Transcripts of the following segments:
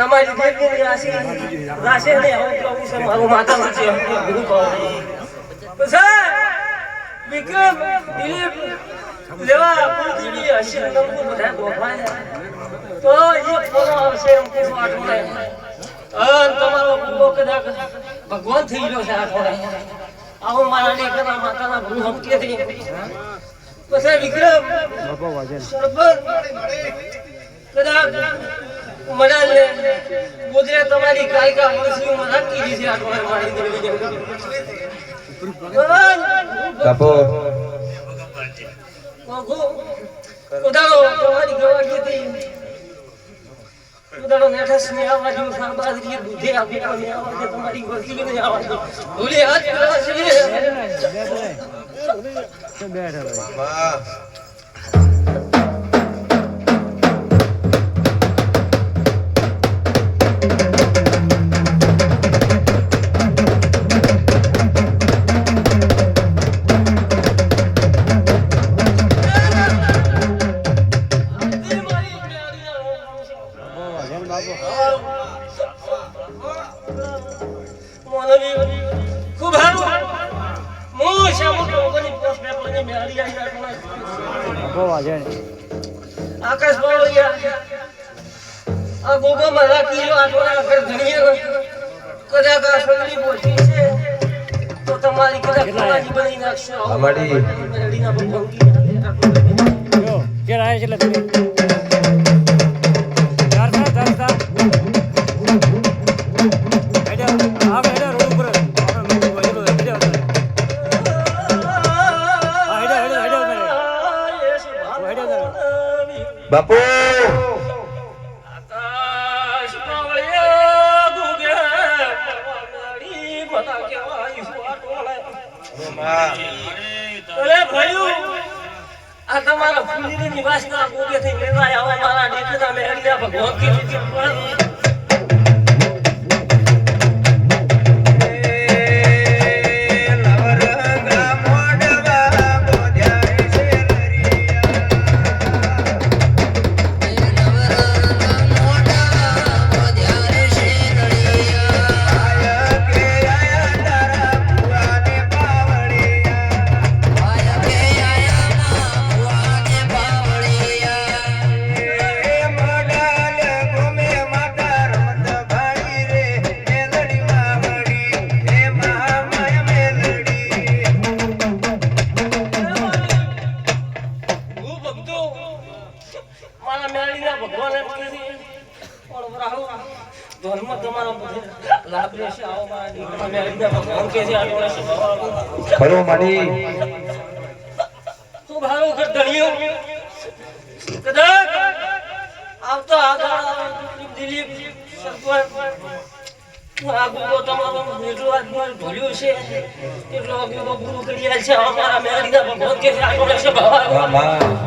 તમારી દેખની રાશિ રાશિ ને હવે તો છે મારું માતા છે બધું કહો બસ વિક્રમ દિલીપ લેવા પૂરી હશે નંબર બધા ગોઠવાય તો એ ફોનો આવશે એમ કે વાટો નહીં તમારો પૂરો કદાચ ભગવાન થઈ ગયો છે આ થોડા આવો મારા દીકરા માતાના ભૂ હમકે થઈ પછી વિક્રમ બાપા વાજે સરબત કદાચ મનાલ ને બોધરે તમારી કાયકા મનસી મજાક કીધી છે આ થોડા મારી દરવી બાપો ઉદાડો તમારી ગવાડી હતી ઉદાડો નેઠસ ને આવાજ સાબાદ ની દૂધે આપી ને આવાજ તમારી વકીલ ને આવાજ ભૂલે હાથ કરા છે બેઠા વાહ આકાશ બાવળિયા આ ગોગો મારા કીલો આટોના ઘર ધણીએ કદાચ આ સંગલી બોલતી છે તો તમારી કદાચ કોલાજી બની નાખશો અમારી મેરડીના ભંગી જો કે રાય છે એટલે બાપુ આકાશ બાવળિયા ગોગે મારી બતા કે આઈ સુઆટોળે અરે ભાઈઓ આ તમારા ફૂલીની નિવાસના ગોગે થી લેવા આવા મારા દેખના મેરડીના ભગવાન કીધું છે ખરો માડી તું ભારો ઘર ધણિયો કદાચ આવતો આગળ દિલીપ સરપંચ આ ગોગો તમારો એટલો આદમી ઢોલ્યો છે એટલો ગોગો પૂરું કરી આલ છે અમારા મેરડીના ભગવાન કે આગળ છે બાબા વાહ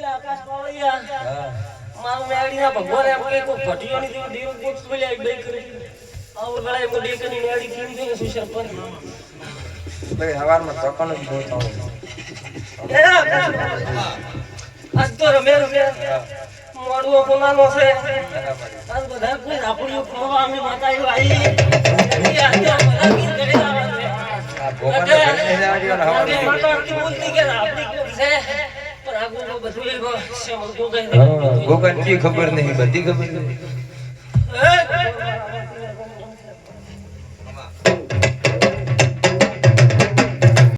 આકાશ પાવળિયા મારું મેરડીના ભગવાન એમ કે કોઈ ભટિયો ની દેવ બોક્સ બોલ્યા એક બે કરી આવો ગળા એમ ડે કરી મેરડી કેમ છે સુશર પર ભાઈ હવારમાં તકન જ બહુ થાવ આજ તો રમે મોડવો કોનાનો છે આજ બધા કોઈ આપણું ખોવા અમે માતા આવી આજે બધા ગીત કરી આવે છે આ ભોગન ને જવા દીયો હવારમાં માતા બોલતી કે આપણી કોઈ છે ગોગન કી ખબર નહીં બધી ખબર